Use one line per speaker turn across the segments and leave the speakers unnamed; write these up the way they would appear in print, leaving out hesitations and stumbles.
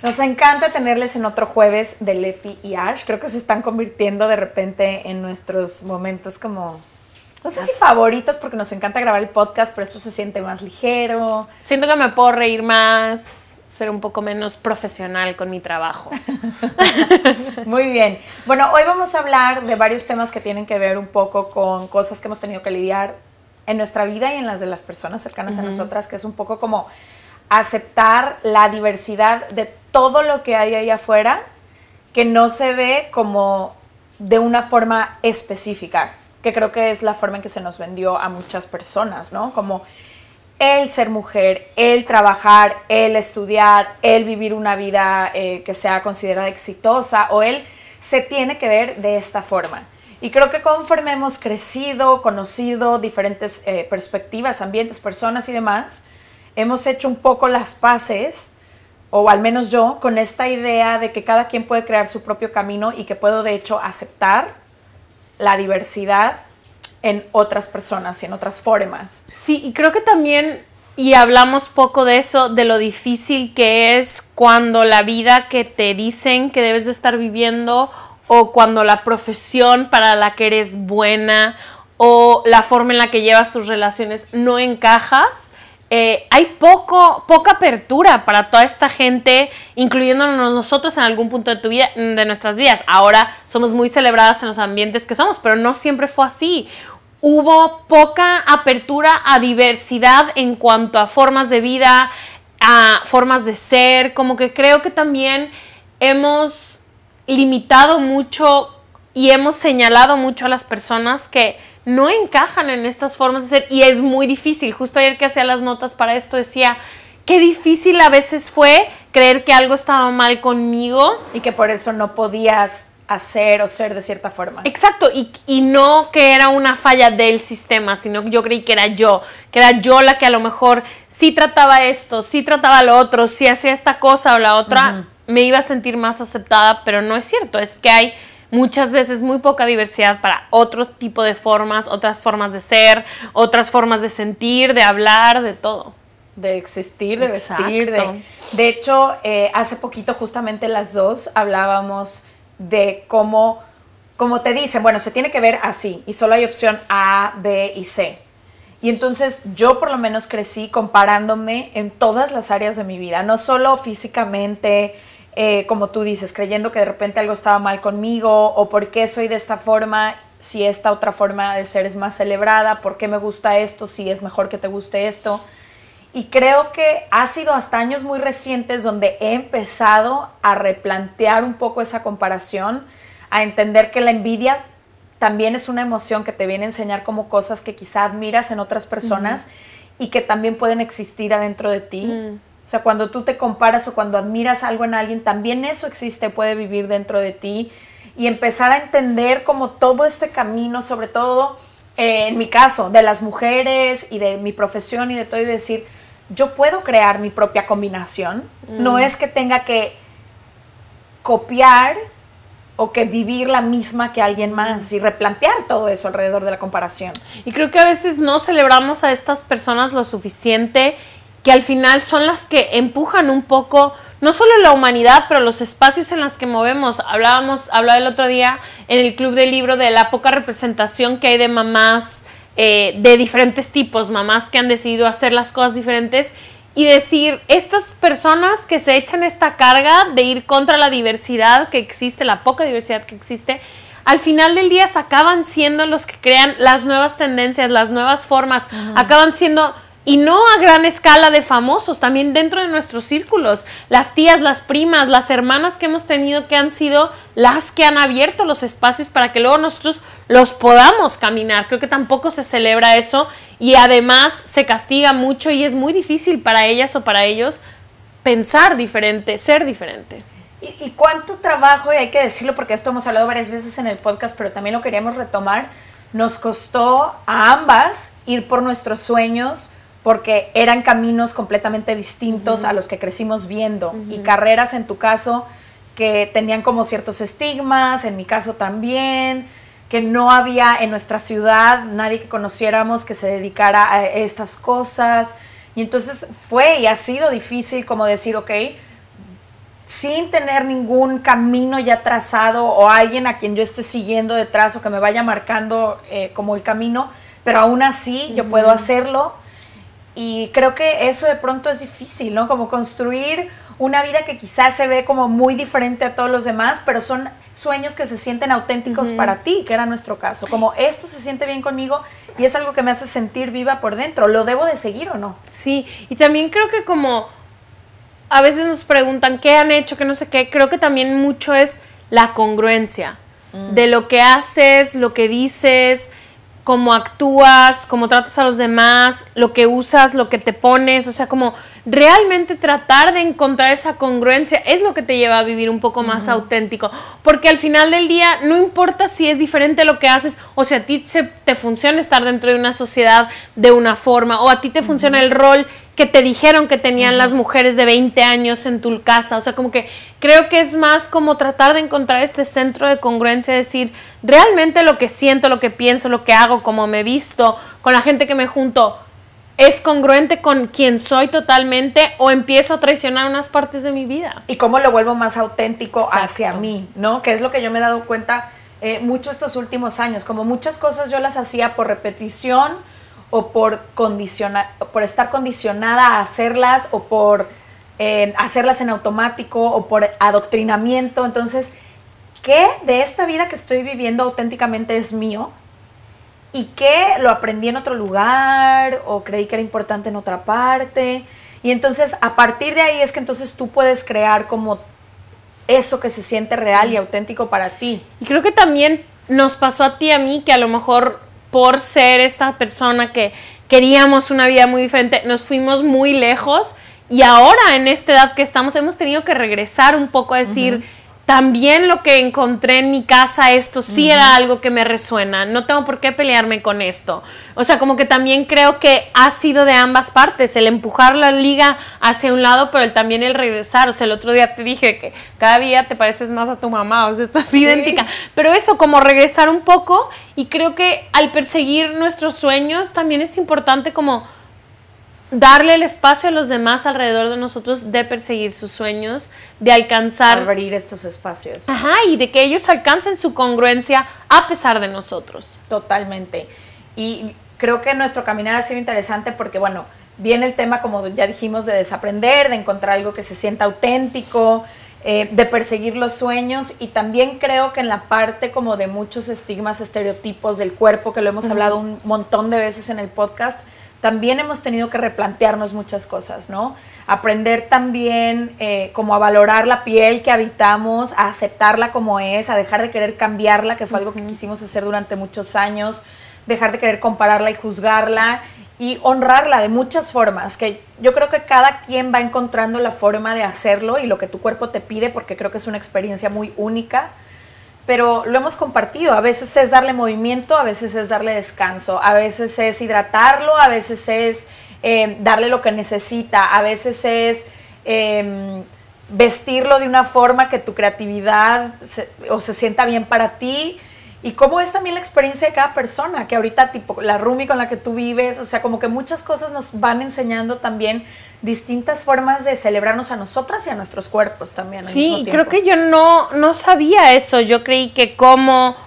Nos encanta tenerles en otro jueves de Leti y Ash. Creo que se están convirtiendo de repente en nuestros momentos como, no sé si favoritos, porque nos encanta grabar el podcast, pero esto se siente más ligero.
Siento que me puedo reír más, ser un poco menos profesional con mi trabajo.
Muy bien. Bueno, hoy vamos a hablar de varios temas que tienen que ver un poco con cosas que hemos tenido que lidiar en nuestra vida y en las de las personas cercanas a nosotras, que es un poco como aceptar la diversidad de todo lo que hay ahí afuera, que no se ve como de una forma específica, que creo que es la forma en que se nos vendió a muchas personas, ¿no? Como el ser mujer, el trabajar, el estudiar, el vivir una vida que sea considerada exitosa, o el se tiene que ver de esta forma. Y creo que conforme hemos crecido, conocido diferentes perspectivas, ambientes, personas y demás, hemos hecho un poco las paces, o al menos yo, con esta idea de que cada quien puede crear su propio camino y que puedo de hecho aceptar la diversidad en otras personas y en otras formas.
Sí, y creo que también, y hablamos poco de eso, de lo difícil que es cuando la vida que te dicen que debes de estar viviendo, o cuando la profesión para la que eres buena, o la forma en la que llevas tus relaciones no encajas. Hay poca apertura para toda esta gente, incluyéndonos nosotros en algún punto de tu vida, de nuestras vidas. Ahora somos muy celebradas en los ambientes que somos, pero no siempre fue así. Hubo poca apertura a diversidad en cuanto a formas de vida, a formas de ser. Como que creo que también hemos limitado mucho y hemos señalado mucho a las personas que no encajan en estas formas de ser, y es muy difícil. Justo ayer que hacía las notas para esto decía, qué difícil a veces fue creer que algo estaba mal conmigo.
Y que por eso no podías hacer o ser de cierta forma.
Exacto, y no que era una falla del sistema, sino que yo creí que era yo la que a lo mejor sí trataba esto, sí trataba lo otro, sí hacía esta cosa o la otra, me iba a sentir más aceptada, pero no es cierto. Es que hay muchas veces muy poca diversidad para otro tipo de formas, otras formas de ser, otras formas de sentir, de hablar, de todo.
De existir, de vestir. De hecho, hace poquito justamente las dos hablábamos de cómo te dicen, bueno, se tiene que ver así y solo hay opción A, B y C. Y entonces yo por lo menos crecí comparándome en todas las áreas de mi vida, no solo físicamente, como tú dices, creyendo que de repente algo estaba mal conmigo, o por qué soy de esta forma si esta otra forma de ser es más celebrada, por qué me gusta esto si es mejor que te guste esto. Y creo que ha sido hasta años muy recientes donde he empezado a replantear un poco esa comparación, a entender que la envidia también es una emoción que te viene a enseñar como cosas que quizá admiras en otras personas y que también pueden existir adentro de ti. O sea, cuando tú te comparas o cuando admiras algo en alguien, también eso existe, puede vivir dentro de ti, y empezar a entender como todo este camino, sobre todo en mi caso, de las mujeres y de mi profesión y de todo, y decir, yo puedo crear mi propia combinación. No es que tenga que copiar o que vivir la misma que alguien más, y replantear todo eso alrededor de la comparación.
Y creo que a veces no celebramos a estas personas lo suficiente, que al final son las que empujan un poco, no solo la humanidad, pero los espacios en los que movemos. Hablaba el otro día en el club del libro de la poca representación que hay de mamás de diferentes tipos, mamás que han decidido hacer las cosas diferentes, y decir, estas personas que se echan esta carga de ir contra la diversidad que existe, la poca diversidad que existe, al final del día acaban siendo los que crean las nuevas tendencias, las nuevas formas, acaban siendo, y no a gran escala de famosos, también dentro de nuestros círculos, las tías, las primas, las hermanas que hemos tenido, que han sido las que han abierto los espacios para que luego nosotros los podamos caminar. Creo que tampoco se celebra eso, y además se castiga mucho, y es muy difícil para ellas o para ellos pensar diferente, ser diferente.
¿Y cuánto trabajo, y hay que decirlo porque esto hemos hablado varias veces en el podcast, pero también lo queríamos retomar, nos costó a ambas ir por nuestros sueños, porque eran caminos completamente distintos a los que crecimos viendo, y carreras en tu caso que tenían como ciertos estigmas, en mi caso también, que no había en nuestra ciudad nadie que conociéramos que se dedicara a estas cosas, Y entonces fue y ha sido difícil como decir, ok, sin tener ningún camino ya trazado o alguien a quien yo esté siguiendo detrás o que me vaya marcando como el camino, pero aún así yo puedo hacerlo. Y creo que eso de pronto es difícil, ¿no? Como construir una vida que quizás se ve como muy diferente a todos los demás, pero son sueños que se sienten auténticos para ti, que era nuestro caso. Como esto se siente bien conmigo y es algo que me hace sentir viva por dentro. ¿Lo debo de seguir o no?
Sí, y también creo que como a veces nos preguntan qué han hecho, qué no sé qué, creo que también mucho es la congruencia de lo que haces, lo que dices, cómo actúas, cómo tratas a los demás, lo que usas, lo que te pones, o sea, como realmente tratar de encontrar esa congruencia es lo que te lleva a vivir un poco más auténtico, porque al final del día no importa si es diferente lo que haces o si a ti te funciona estar dentro de una sociedad de una forma o a ti te funciona el rol que te dijeron que tenían las mujeres de 20 años en tu casa, o sea, como que creo que es más como tratar de encontrar este centro de congruencia, decir, realmente lo que siento, lo que pienso, lo que hago, cómo me visto, con la gente que me junto, ¿es congruente con quien soy totalmente o empiezo a traicionar unas partes de mi vida?
Y cómo lo vuelvo más auténtico hacia mí, ¿no? Que es lo que yo me he dado cuenta mucho estos últimos años, como muchas cosas yo las hacía por repetición, o por estar condicionada a hacerlas, o por hacerlas en automático, o por adoctrinamiento. Entonces, ¿qué de esta vida que estoy viviendo auténticamente es mío? ¿Y qué lo aprendí en otro lugar? ¿O creí que era importante en otra parte? Y entonces, a partir de ahí es que entonces tú puedes crear como eso que se siente real y auténtico para ti.
Y creo que también nos pasó a ti y a mí que a lo mejor por ser esta persona que queríamos una vida muy diferente, nos fuimos muy lejos y ahora en esta edad que estamos hemos tenido que regresar un poco a decir, también lo que encontré en mi casa, esto sí era algo que me resuena, no tengo por qué pelearme con esto. O sea, como que también creo que ha sido de ambas partes, el empujar la liga hacia un lado, pero también el regresar. O sea, el otro día te dije que cada día te pareces más a tu mamá, o sea, estás idéntica. Pero eso, como regresar un poco, y creo que al perseguir nuestros sueños también es importante como darle el espacio a los demás alrededor de nosotros de perseguir sus sueños, de alcanzar...
abrir estos espacios.
Ajá, y de que ellos alcancen su congruencia a pesar de nosotros.
Totalmente. Y creo que nuestro caminar ha sido interesante porque, bueno, viene el tema, como ya dijimos, de desaprender, de encontrar algo que se sienta auténtico, de perseguir los sueños, y también creo que en la parte como de muchos estigmas, estereotipos del cuerpo, que lo hemos hablado un montón de veces en el podcast, también hemos tenido que replantearnos muchas cosas, ¿no? Aprender también como a valorar la piel que habitamos, a aceptarla como es, a dejar de querer cambiarla, que fue algo que quisimos hacer durante muchos años, dejar de querer compararla y juzgarla, y honrarla de muchas formas, que yo creo que cada quien va encontrando la forma de hacerlo y lo que tu cuerpo te pide, porque creo que es una experiencia muy única. Pero lo hemos compartido, a veces es darle movimiento, a veces es darle descanso, a veces es hidratarlo, a veces es darle lo que necesita, a veces es vestirlo de una forma que tu creatividad se sienta bien para ti, y cómo es también la experiencia de cada persona, que ahorita tipo la roomie con la que tú vives, o sea, como que muchas cosas nos van enseñando también distintas formas de celebrarnos a nosotras y a nuestros cuerpos también.
Sí, creo que yo no sabía eso. Yo creí que como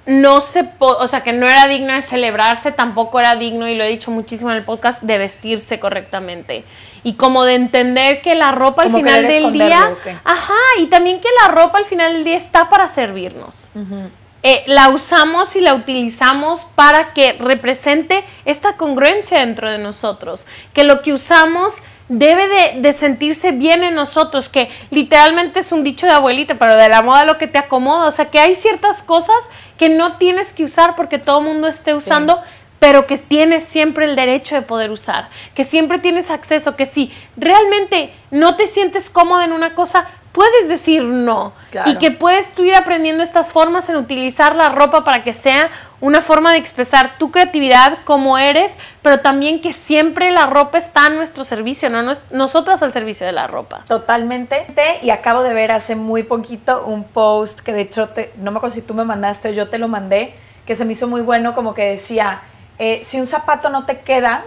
no o sea, que no era digno de celebrarse, tampoco era digno, y lo he dicho muchísimo en el podcast, de vestirse correctamente. Y como de entender que la ropa al final del día... Ajá, y también que la ropa al final del día está para servirnos. La usamos y la utilizamos para que represente esta congruencia dentro de nosotros. Que lo que usamos debe de sentirse bien en nosotros, que literalmente es un dicho de abuelita, pero de la moda lo que te acomoda. O sea, que hay ciertas cosas que no tienes que usar porque todo el mundo esté usando, pero que tienes siempre el derecho de poder usar, que siempre tienes acceso, que si realmente no te sientes cómodo en una cosa, puedes decir no. Claro. Y que puedes tú ir aprendiendo estas formas en utilizar la ropa para que sea una forma de expresar tu creatividad como eres, pero también que siempre la ropa está a nuestro servicio, no nosotras al servicio de la ropa.
Totalmente. Y acabo de ver hace muy poquito un post que de hecho, no me acuerdo si tú me mandaste o yo te lo mandé, que se me hizo muy bueno, como que decía, si un zapato no te queda,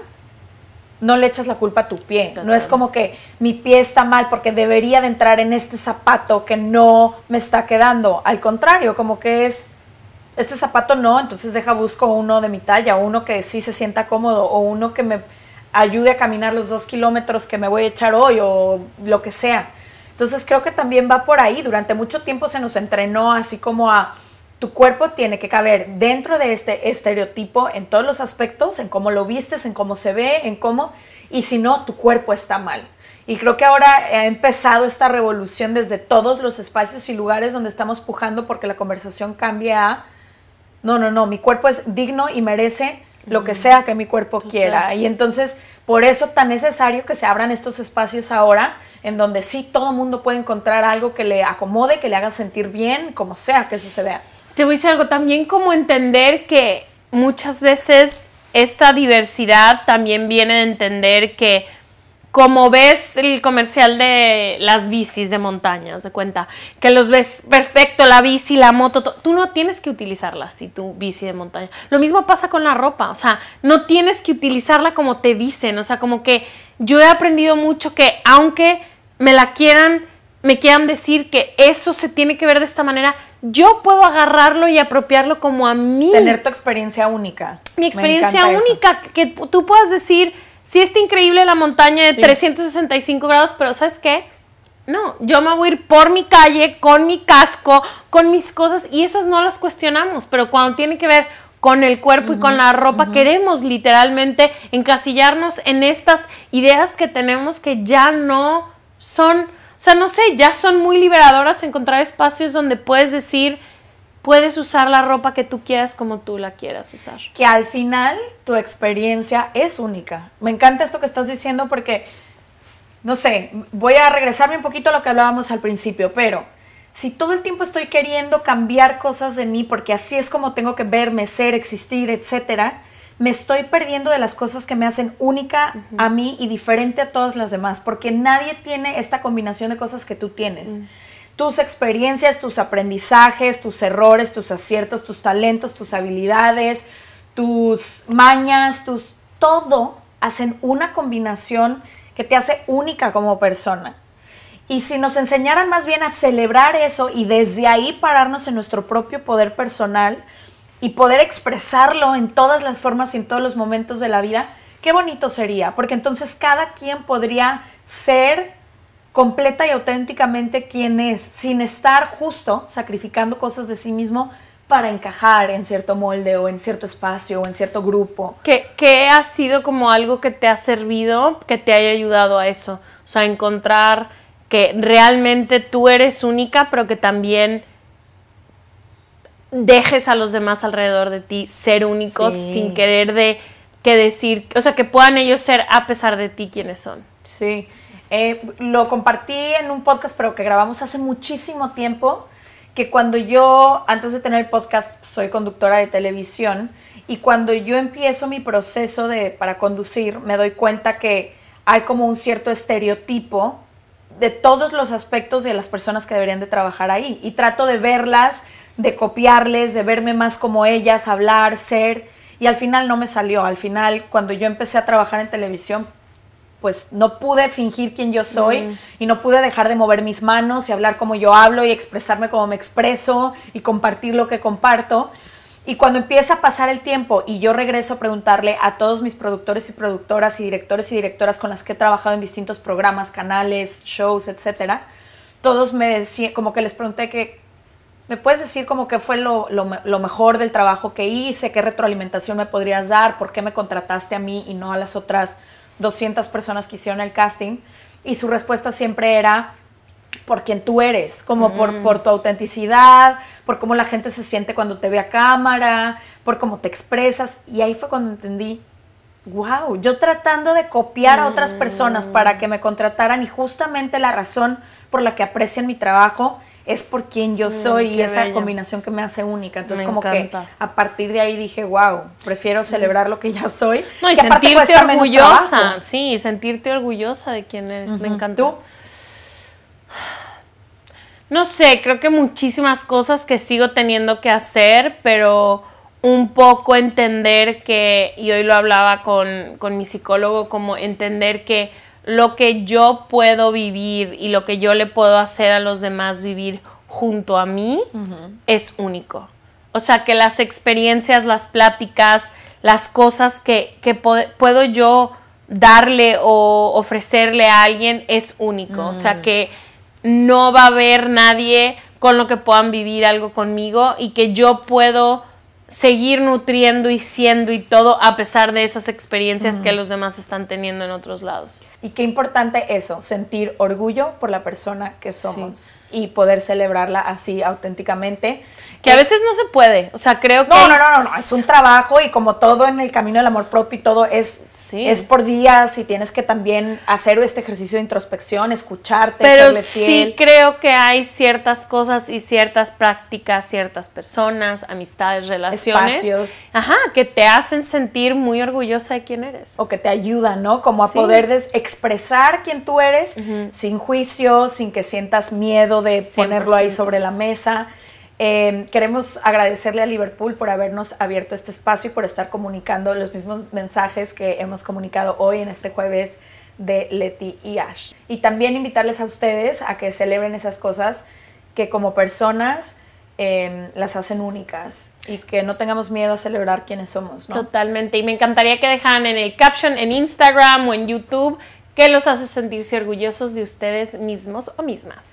no le echas la culpa a tu pie. Total. No es como que mi pie está mal porque debería de entrar en este zapato que no me está quedando. Al contrario, como que es, este zapato no, entonces busco uno de mi talla, uno que sí se sienta cómodo, o uno que me ayude a caminar los 2 kilómetros que me voy a echar hoy, o lo que sea. Entonces creo que también va por ahí. Durante mucho tiempo se nos entrenó así como a... Tu cuerpo tiene que caber dentro de este estereotipo en todos los aspectos, en cómo lo vistes, en cómo se ve, en cómo... Y si no, tu cuerpo está mal. Y creo que ahora ha empezado esta revolución desde todos los espacios y lugares donde estamos pujando porque la conversación cambia a... No, mi cuerpo es digno y merece lo que sea que mi cuerpo quiera. Y entonces, por eso tan necesario que se abran estos espacios ahora, en donde sí todo mundo puede encontrar algo que le acomode, que le haga sentir bien, como sea que eso se vea.
Te voy a decir algo, también como entender que muchas veces esta diversidad también viene de entender que, como ves el comercial de las bicis de montaña, ¿se cuenta? Que los ves perfecto, la bici, la moto, tú no tienes que utilizarla así, tu bici de montaña. Lo mismo pasa con la ropa, o sea, no tienes que utilizarla como te dicen, o sea, como que yo he aprendido mucho que aunque me quieran decir que eso se tiene que ver de esta manera, yo puedo agarrarlo y apropiarlo como a mí.
Tener tu experiencia única.
Mi experiencia única, que tú puedas decir, sí está increíble la montaña de 365 grados, pero ¿sabes qué? No, yo me voy a ir por mi calle, con mi casco, con mis cosas, y esas no las cuestionamos, pero cuando tiene que ver con el cuerpo y con la ropa, queremos literalmente encasillarnos en estas ideas que tenemos que ya no son... O sea, no sé, ya son muy liberadoras encontrar espacios donde puedes decir, puedes usar la ropa que tú quieras como tú la quieras usar.
Que al final tu experiencia es única. Me encanta esto que estás diciendo porque, no sé, voy a regresarme un poquito a lo que hablábamos al principio, pero si todo el tiempo estoy queriendo cambiar cosas de mí porque así es como tengo que verme, ser, existir, etcétera, me estoy perdiendo de las cosas que me hacen única a mí y diferente a todas las demás, porque nadie tiene esta combinación de cosas que tú tienes. Tus experiencias, tus aprendizajes, tus errores, tus aciertos, tus talentos, tus habilidades, tus mañas, todo hacen una combinación que te hace única como persona. Y si nos enseñaran más bien a celebrar eso y desde ahí pararnos en nuestro propio poder personal, y poder expresarlo en todas las formas y en todos los momentos de la vida, qué bonito sería, porque entonces cada quien podría ser completa y auténticamente quien es, sin estar justo sacrificando cosas de sí mismo para encajar en cierto molde o en cierto espacio o en cierto grupo.
¿Qué ha sido como algo que te ha servido, que te haya ayudado a eso? O sea, encontrar que realmente tú eres única, pero que también dejes a los demás alrededor de ti ser únicos sin querer decir, o sea, que puedan ellos ser a pesar de ti quienes son.
Sí, lo compartí en un podcast, pero que grabamos hace muchísimo tiempo, que cuando yo, antes de tener el podcast, soy conductora de televisión, y cuando yo empiezo mi proceso para conducir, me doy cuenta que hay como un cierto estereotipo de todos los aspectos de las personas que deberían de trabajar ahí, y trato de verlas, de copiarles, de verme más como ellas, hablar, ser, y al final no me salió. Al final, cuando yo empecé a trabajar en televisión, pues no pude fingir quién yo soy y no pude dejar de mover mis manos y hablar como yo hablo y expresarme como me expreso y compartir lo que comparto. Y cuando empieza a pasar el tiempo y yo regreso a preguntarle a todos mis productores y productoras y directoras con las que he trabajado en distintos programas, canales, shows, etcétera, todos me decían, como que les pregunté que ¿me puedes decir como qué fue lo mejor del trabajo que hice? ¿Qué retroalimentación me podrías dar? ¿Por qué me contrataste a mí y no a las otras 200 personas que hicieron el casting? Y su respuesta siempre era por quien tú eres, como por tu autenticidad, por cómo la gente se siente cuando te ve a cámara, por cómo te expresas. Y ahí fue cuando entendí, wow, yo tratando de copiar a otras personas para que me contrataran, y justamente la razón por la que aprecian mi trabajo es por quien yo soy y esa bello. Combinación que me hace única. Entonces me encanta. Que a partir de ahí dije, wow, prefiero celebrar lo que ya soy.
No, y sentirte orgullosa. Sí, sentirte orgullosa de quién eres. Me encantó. ¿Tú? No sé, creo que muchísimas cosas que sigo teniendo que hacer, pero un poco entender que, y hoy lo hablaba con mi psicólogo, como entender que lo que yo puedo vivir y lo que yo le puedo hacer a los demás vivir junto a mí es único. O sea, que las experiencias, las pláticas, las cosas que puedo yo darle o ofrecerle a alguien es único. O sea, que no va a haber nadie con lo que puedan vivir algo conmigo y que yo puedo seguir nutriendo y siendo y todo a pesar de esas experiencias que los demás están teniendo en otros lados.
Y qué importante eso, sentir orgullo por la persona que somos y poder celebrarla así auténticamente.
Que a veces no se puede, o sea, creo que...
No, es un trabajo y como todo en el camino del amor propio y todo es por días y tienes que también hacer este ejercicio de introspección, escucharte,
pero
serle fiel.
Sí creo que hay ciertas cosas y ciertas prácticas, ciertas personas, amistades, relaciones,
espacios,
que te hacen sentir muy orgullosa de quién eres.
O que te ayudan, ¿no? Como a poder expresar quién tú eres sin juicio, sin que sientas miedo de 100%. Ponerlo ahí sobre la mesa. Queremos agradecerle a Liverpool por habernos abierto este espacio y por estar comunicando los mismos mensajes que hemos comunicado hoy en este jueves de Leti y Ash. Y también invitarles a ustedes a que celebren esas cosas que como personas las hacen únicas y que no tengamos miedo a celebrar quiénes somos, ¿no?
Totalmente. Y me encantaría que dejaran en el caption en Instagram o en YouTube qué los hace sentirse orgullosos de ustedes mismos o mismas.